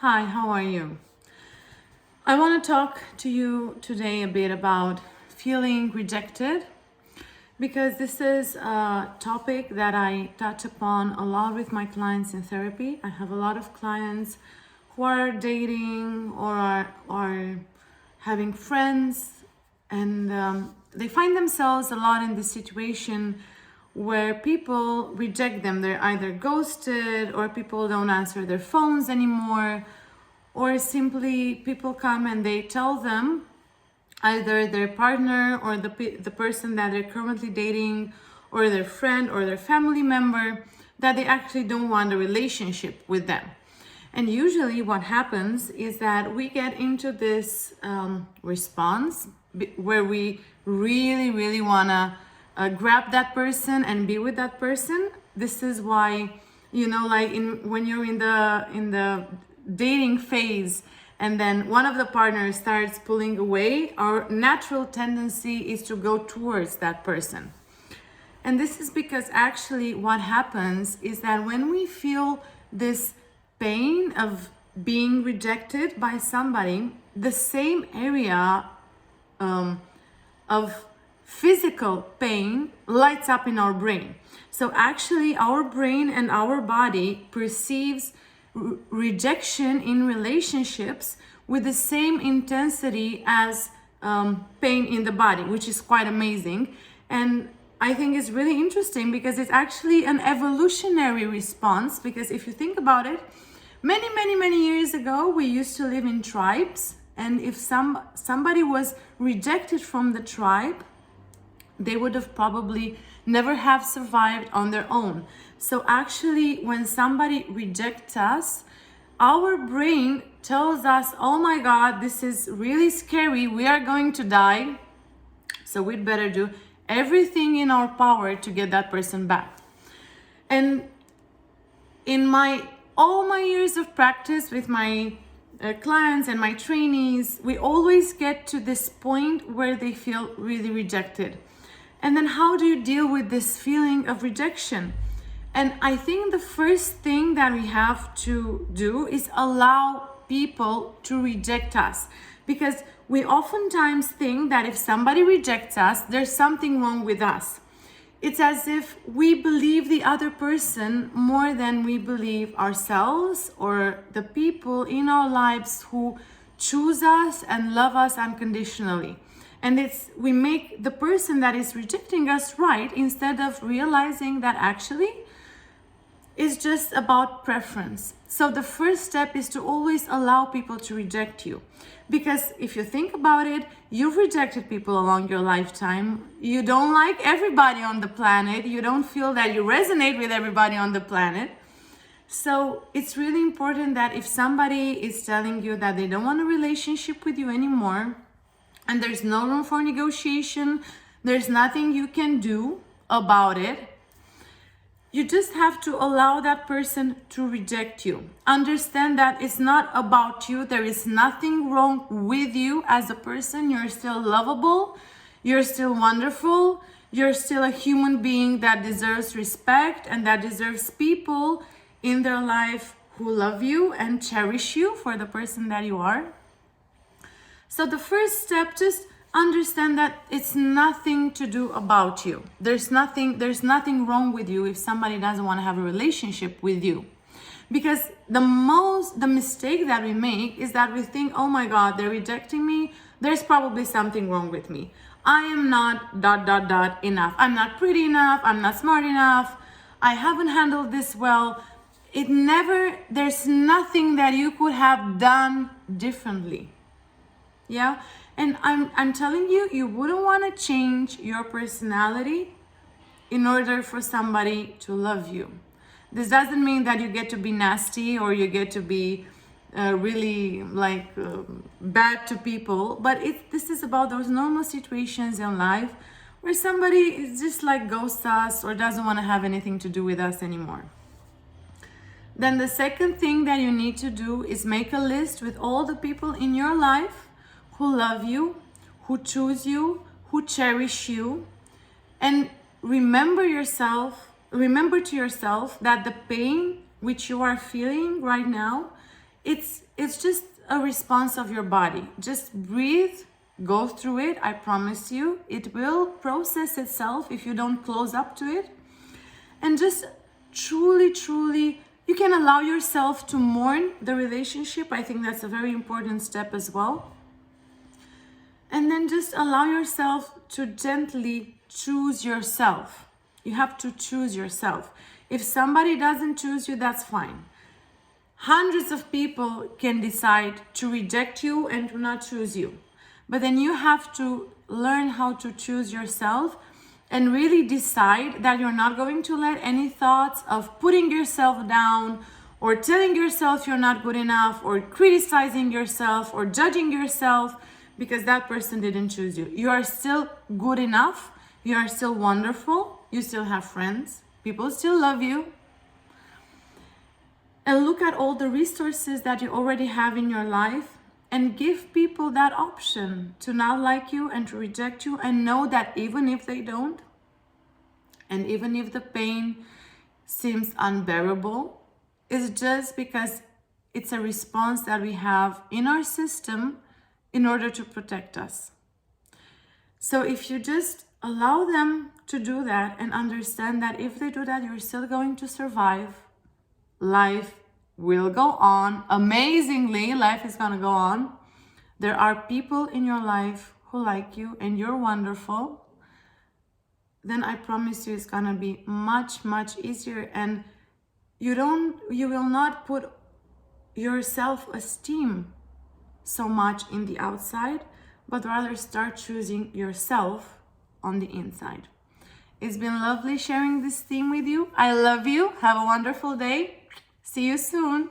Hi, how are you? I want to talk to you today a bit about feeling rejected because this is a topic that I touch upon a lot with my clients in therapy. I have a lot of clients who are dating or are having friends, and they find themselves a lot in this situation where people reject them. They're either ghosted, or people don't answer their phones anymore, or simply people come and they tell them, either their partner or the person that they're currently dating, or their friend or their family member, that they actually don't want a relationship with them. And usually what happens is that we get into this response where we really want to grab that person and be with that person. This is why, like when you're in the dating phase and then one of the partners starts pulling away, our natural tendency is to go towards that person. And this is because actually what happens is that when we feel this pain of being rejected by somebody, the same area of physical pain lights up in our brain. So actually our brain and our body perceives rejection in relationships with the same intensity as pain in the body, which is quite amazing. And I think it's really interesting because it's actually an evolutionary response. Because if you think about it, many years ago, we used to live in tribes. And if somebody was rejected from the tribe, they would have probably never have survived on their own. So actually, when somebody rejects us, our brain tells us, oh my God, this is really scary. We are going to die. So we'd better do everything in our power to get that person back. And in all my years of practice with my clients and my trainees, we always get to this point where they feel really rejected. And then how do you deal with this feeling of rejection? And I think the first thing that we have to do is allow people to reject us. Because we oftentimes think that if somebody rejects us, there's something wrong with us. It's as if we believe the other person more than we believe ourselves or the people in our lives who choose us and love us unconditionally. And we make the person that is rejecting us right, instead of realizing that actually it's just about preference. So the first step is to always allow people to reject you. Because if you think about it, you've rejected people along your lifetime. You don't like everybody on the planet. You don't feel that you resonate with everybody on the planet. So it's really important that if somebody is telling you that they don't want a relationship with you anymore, and there's no room for negotiation, there's nothing you can do about it, you just have to allow that person to reject you. Understand that it's not about you. There is nothing wrong with you as a person. You're still lovable. You're still wonderful. You're still a human being that deserves respect and that deserves people in their life who love you and cherish you for the person that you are. So the first step, just understand that it's nothing to do about you. There's nothing wrong with you if somebody doesn't want to have a relationship with you. Because the mistake that we make is that we think, oh my God, they're rejecting me. There's probably something wrong with me. I am not ... enough. I'm not pretty enough. I'm not smart enough. I haven't handled this well. There's nothing that you could have done differently. Yeah. And I'm telling you, you wouldn't want to change your personality in order for somebody to love you. This doesn't mean that you get to be nasty or you get to be really bad to people. But this is about those normal situations in life where somebody is just like ghosts us or doesn't want to have anything to do with us anymore. Then the second thing that you need to do is make a list with all the people in your life who love you, who choose you, who cherish you, and remember to yourself that the pain which you are feeling right now It's just a response of your body. Just breathe, go through it. I promise you, it will process itself if you don't close up to it. And just truly, you can allow yourself to mourn the relationship. I think that's a very important step as well. And then just allow yourself to gently choose yourself. You have to choose yourself. If somebody doesn't choose you, that's fine. Hundreds of people can decide to reject you and to not choose you. But then you have to learn how to choose yourself and really decide that you're not going to let any thoughts of putting yourself down or telling yourself you're not good enough or criticizing yourself or judging yourself because that person didn't choose you. You are still good enough. You are still wonderful. You still have friends. People still love you. And look at all the resources that you already have in your life and give people that option to not like you and to reject you, and know that even if they don't, and even if the pain seems unbearable, it's just because it's a response that we have in our system in order to protect us. So if you just allow them to do that and understand that if they do that, you're still going to survive. Life will go on. Amazingly, life is going to go on. There are people in your life who like you and you're wonderful. Then I promise you it's going to be much easier, and you will not put your self-esteem so much in the outside, but rather start choosing yourself on the inside. It's been lovely sharing this theme with you. I love you. Have a wonderful day. See you soon.